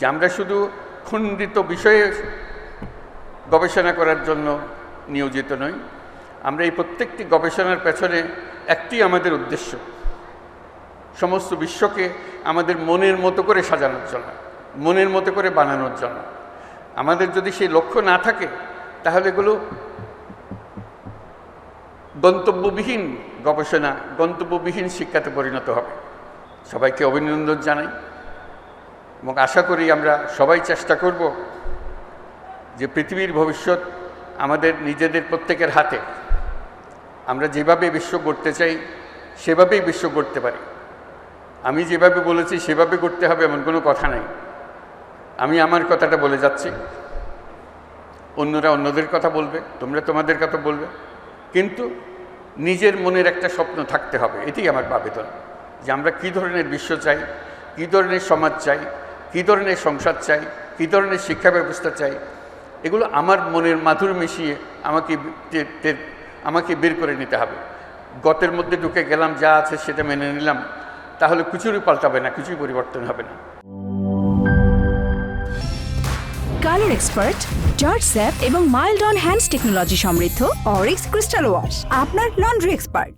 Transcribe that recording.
যে আমরা শুধু খণ্ডিত বিষয়ে গবেষণা করার জন্য নিয়োজিত নই, আমরা এই প্রত্যেকটি গবেষণার পেছনে একটি আমাদের উদ্দেশ্য, সমস্ত বিশ্বকে আমাদের মনের মতো করে সাজানোর জন্য, মনের মতো করে বানানোর জন্য। আমাদের যদি সেই লক্ষ্য না থাকে তাহলে এগুলো গন্তব্যবিহীন গবেষণা, গন্তব্যবিহীন শিক্ষাতে পরিণত হবে। সবাইকে অভিনন্দন জানাই এবং আশা করি আমরা সবাই চেষ্টা করব যে পৃথিবীর ভবিষ্যৎ আমাদের নিজেদের প্রত্যেকের হাতে। আমরা যেভাবে বিশ্ব গড়তে চাই সেভাবেই বিশ্ব গড়তে পারি। আমি যেভাবে বলেছি সেভাবে করতে হবে এমন কোনো কথা নেই। আমি আমার কথাটা বলে যাচ্ছি, অন্যরা অন্যদের কথা বলবে, তোমরা তোমাদের কথা বলবে, কিন্তু নিজের মনের একটা স্বপ্ন থাকতে হবে। এটাই আমার আবেদন, যে আমরা কী ধরনের বিশ্ব চাই, কী ধরনের সমাজ চাই, কী ধরনের সংসার চাই, কী ধরনের শিক্ষা ব্যবস্থা চাই, এগুলো আমার মনের মাধুর মিশিয়ে আমাকে বের করে নিতে হবে। গতের মধ্যে ঢুকে গেলাম, যা আছে সেটা মেনে নিলাম, তাহলে কিছুই পাল্টাবে না, কিছুই পরিবর্তন হবে না। কালার এক্সপার্ট, জর্জ স্যাপ এবং মাইল্ড অন হ্যান্ডস টেকনোলজি সমৃদ্ধ অরিক্স ক্রিস্টাল ওয়াশ আপনার লন্ড্রি এক্সপার্ট।